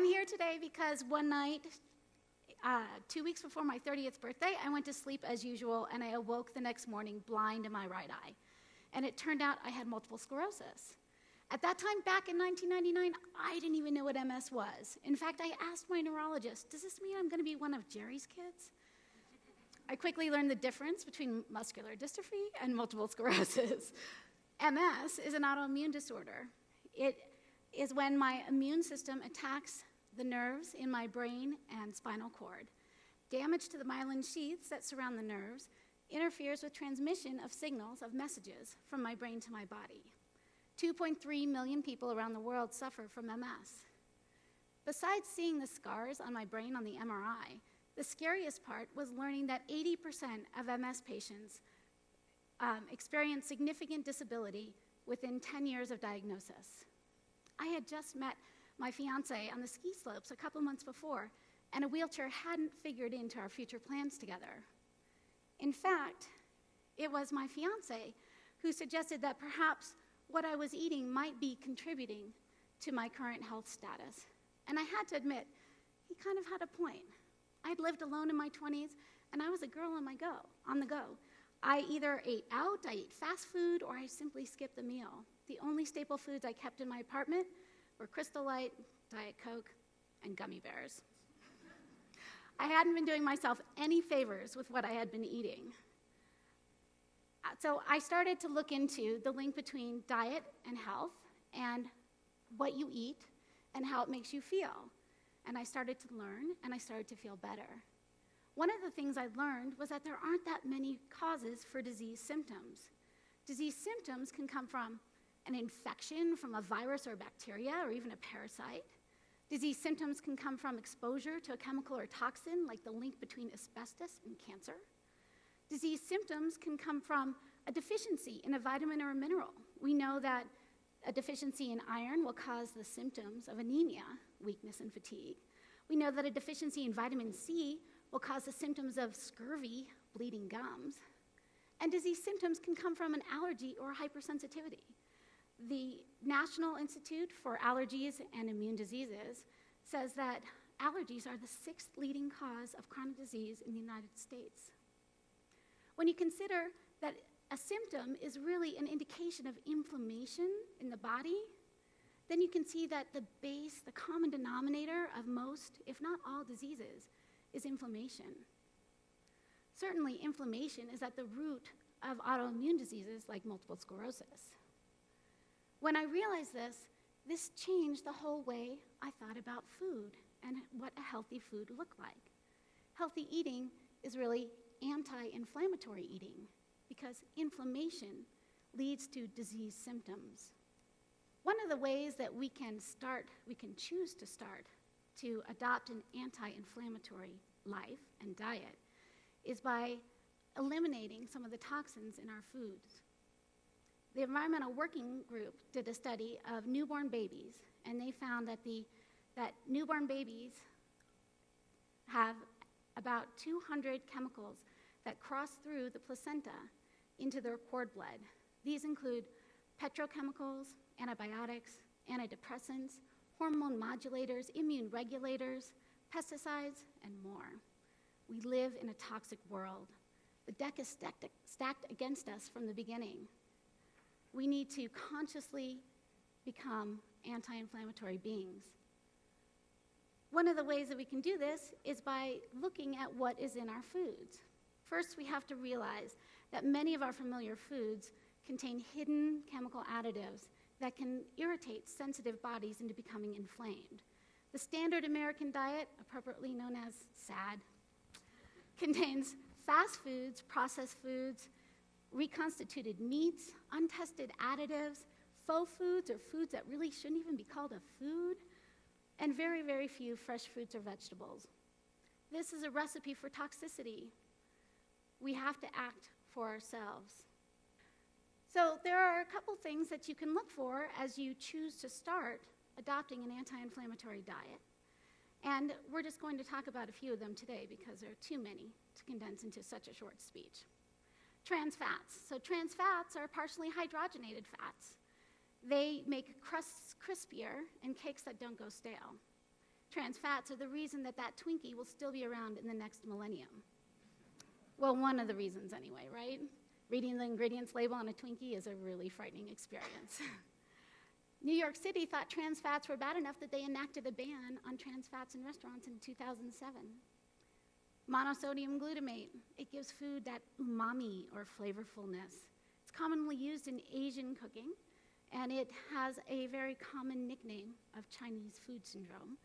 I'm here today because one night, 2 weeks before my 30th birthday, I went to sleep as usual, and I awoke the next morning blind in my right eye. And it turned out I had multiple sclerosis. At that time, back in 1999, I didn't even know what MS was. In fact, I asked my neurologist, does this mean I'm going to be one of Jerry's kids? I quickly learned the difference between muscular dystrophy and multiple sclerosis. MS is an autoimmune disorder. It is when my immune system attacks the nerves in my brain and spinal cord. Damage to the myelin sheaths that surround the nerves interferes with transmission of signals of messages from my brain to my body. 2.3 million people around the world suffer from MS. Besides seeing the scars on my brain on the MRI, the scariest part was learning that 80% of MS patients experience significant disability within 10 years of diagnosis. I had just met my fiance on the ski slopes a couple months before, and a wheelchair hadn't figured into our future plans together. In fact, it was my fiance who suggested that perhaps what I was eating might be contributing to my current health status. And I had to admit, he kind of had a point. I'd lived alone in my 20s, and I was a girl on the go. I either ate out, I ate fast food, or I simply skipped the meal. The only staple foods I kept in my apartment were Crystal Light, Diet Coke, and gummy bears. I hadn't been doing myself any favors with what I had been eating. So I started to look into the link between diet and health and what you eat and how it makes you feel. And I started to learn, and I started to feel better. One of the things I learned was that there aren't that many causes for disease symptoms. Disease symptoms can come from an infection from a virus or bacteria or even a parasite. Disease symptoms can come from exposure to a chemical or toxin, like the link between asbestos and cancer. Disease symptoms can come from a deficiency in a vitamin or a mineral. We know that a deficiency in iron will cause the symptoms of anemia, weakness and fatigue. We know that a deficiency in vitamin C will cause the symptoms of scurvy, bleeding gums. And disease symptoms can come from an allergy or hypersensitivity. The National Institute for Allergies and Immune Diseases says that allergies are the 6th leading cause of chronic disease in the United States. When you consider that a symptom is really an indication of inflammation in the body, then you can see that the common denominator of most, if not all diseases, is inflammation. Certainly, inflammation is at the root of autoimmune diseases like multiple sclerosis. When I realized this changed the whole way I thought about food and what a healthy food looked like. Healthy eating is really anti-inflammatory eating because inflammation leads to disease symptoms. One of the ways that we can choose to start to adopt an anti-inflammatory life and diet is by eliminating some of the toxins in our foods. The Environmental Working Group did a study of newborn babies, and they found that newborn babies have about 200 chemicals that cross through the placenta into their cord blood. These include petrochemicals, antibiotics, antidepressants, hormone modulators, immune regulators, pesticides, and more. We live in a toxic world. The deck is stacked against us from the beginning. We need to consciously become anti-inflammatory beings. One of the ways that we can do this is by looking at what is in our foods. First, we have to realize that many of our familiar foods contain hidden chemical additives that can irritate sensitive bodies into becoming inflamed. The standard American diet, appropriately known as SAD, contains fast foods, processed foods, reconstituted meats, untested additives, faux foods or foods that really shouldn't even be called a food, and very, very few fresh fruits or vegetables. This is a recipe for toxicity. We have to act for ourselves. So there are a couple things that you can look for as you choose to start adopting an anti-inflammatory diet. And we're just going to talk about a few of them today because there are too many to condense into such a short speech. Trans fats. So trans fats are partially hydrogenated fats. They make crusts crispier and cakes that don't go stale. trans fats are the reason that that Twinkie will still be around in the next millennium. Well, one of the reasons anyway, right? Reading the ingredients label on a Twinkie is a really frightening experience. New York City thought trans fats were bad enough that they enacted a ban on trans fats in restaurants in 2007. Monosodium glutamate, it gives food that umami or flavorfulness. It's commonly used in Asian cooking, and it has a very common nickname of Chinese food syndrome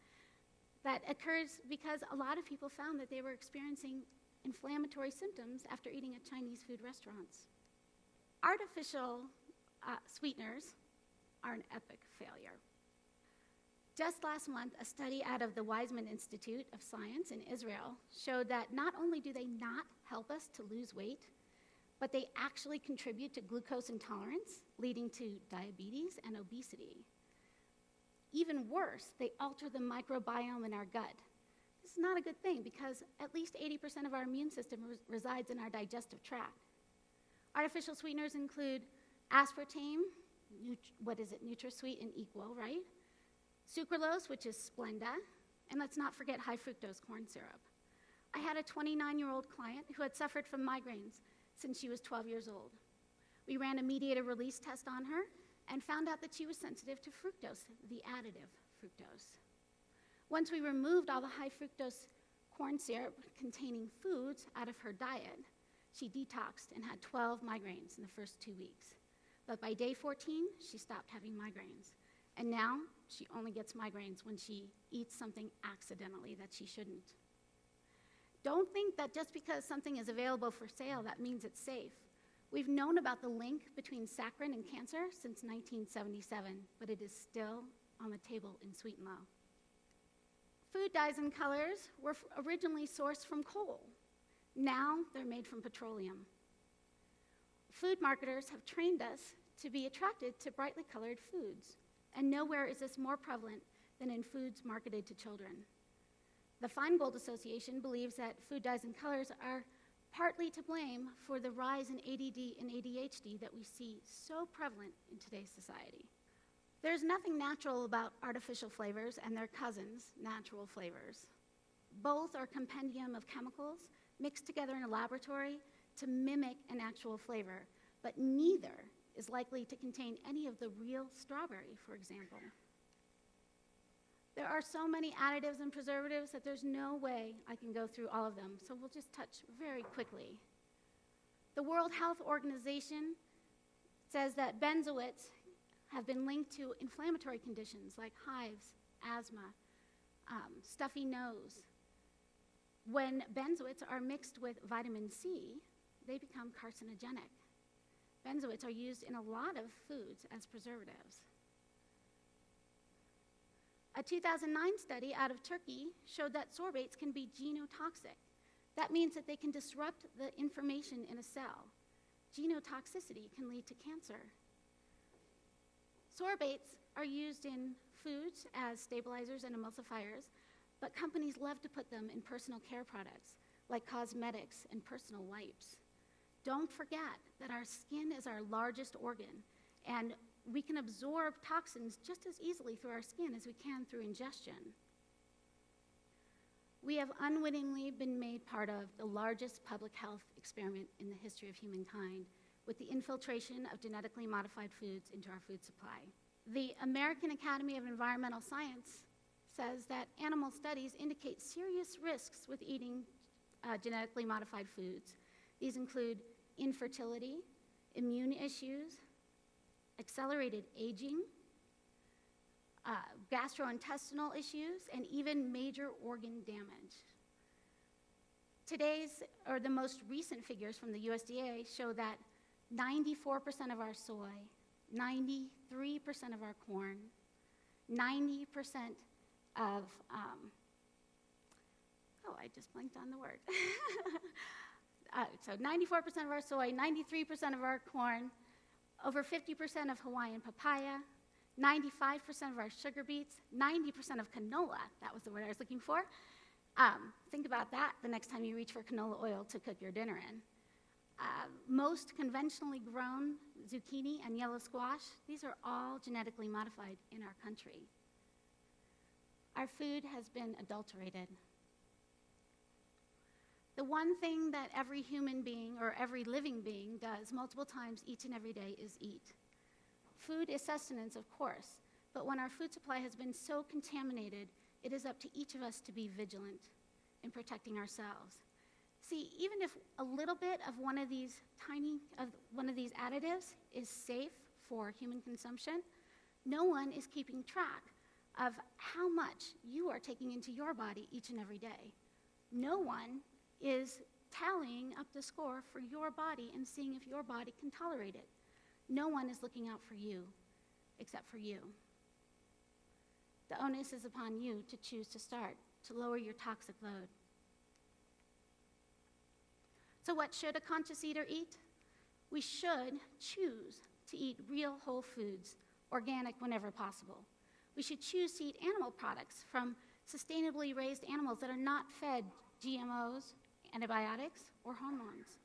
that occurs because a lot of people found that they were experiencing inflammatory symptoms after eating at Chinese food restaurants. Artificial sweeteners are an epic failure. Just last month, a study out of the Weizmann Institute of Science in Israel showed that not only do they not help us to lose weight, but they actually contribute to glucose intolerance, leading to diabetes and obesity. Even worse, they alter the microbiome in our gut. This is not a good thing because at least 80% of our immune system resides in our digestive tract. Artificial sweeteners include aspartame, NutraSweet and Equal, right? Sucralose, which is Splenda, and let's not forget high fructose corn syrup. I had a 29-year-old client who had suffered from migraines since she was 12 years old. We ran a mediator release test on her and found out that she was sensitive to fructose, the additive fructose. Once we removed all the high fructose corn syrup containing foods out of her diet, she detoxed and had 12 migraines in the first 2 weeks. But by day 14, she stopped having migraines. And now she only gets migraines when she eats something accidentally that she shouldn't. Don't think that just because something is available for sale, that means it's safe. We've known about the link between saccharin and cancer since 1977, but it is still on the table in sweet and low. Food dyes and colors were originally sourced from coal. Now they're made from petroleum. Food marketers have trained us to be attracted to brightly colored foods, and nowhere is this more prevalent than in foods marketed to children. The Feingold Association believes that food dyes and colors are partly to blame for the rise in ADD and ADHD that we see so prevalent in today's society. There's nothing natural about artificial flavors and their cousins, natural flavors. Both are a compendium of chemicals mixed together in a laboratory to mimic an actual flavor, but neither is likely to contain any of the real strawberry, for example. There are so many additives and preservatives that there's no way I can go through all of them, so we'll just touch very quickly. The World Health Organization says that benzoates have been linked to inflammatory conditions like hives, asthma, stuffy nose. When benzoates are mixed with vitamin C, they become carcinogenic. Benzoates are used in a lot of foods as preservatives. A 2009 study out of Turkey showed that sorbates can be genotoxic. That means that they can disrupt the information in a cell. Genotoxicity can lead to cancer. Sorbates are used in foods as stabilizers and emulsifiers, but companies love to put them in personal care products like cosmetics and personal wipes. Don't forget that our skin is our largest organ, and we can absorb toxins just as easily through our skin as we can through ingestion. We have unwittingly been made part of the largest public health experiment in the history of humankind with the infiltration of genetically modified foods into our food supply. The American Academy of Environmental Science says that animal studies indicate serious risks with eating genetically modified foods. These include infertility, immune issues, accelerated aging, gastrointestinal issues, and even major organ damage. The most recent figures from the USDA show that 94% of our soy, 93% of our corn, 90% of, I just blanked on the word. So 94% of our soy, 93% of our corn, over 50% of Hawaiian papaya, 95% of our sugar beets, 90% of canola, that was the word I was looking for. Think about that the next time you reach for canola oil to cook your dinner in. Most conventionally grown zucchini and yellow squash, these are all genetically modified in our country. Our food has been adulterated. The one thing that every human being or every living being does multiple times each and every day is eat. Food is sustenance, of course, but when our food supply has been so contaminated, it is up to each of us to be vigilant in protecting ourselves. See, even if a little bit of one of these additives is safe for human consumption, no one is keeping track of how much you are taking into your body each and every day. No one is tallying up the score for your body and seeing if your body can tolerate it. No one is looking out for you except for you. The onus is upon you to choose to start, to lower your toxic load. So what should a conscious eater eat? We should choose to eat real whole foods, organic whenever possible. We should choose to eat animal products from sustainably raised animals that are not fed GMOs, antibiotics, or hormones.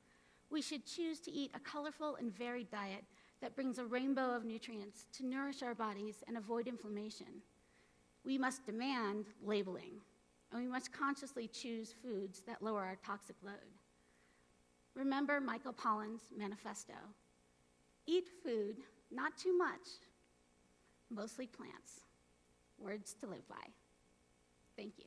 We should choose to eat a colorful and varied diet that brings a rainbow of nutrients to nourish our bodies and avoid inflammation. We must demand labeling, and we must consciously choose foods that lower our toxic load. Remember Michael Pollan's manifesto. Eat food, not too much, mostly plants. Words to live by. Thank you.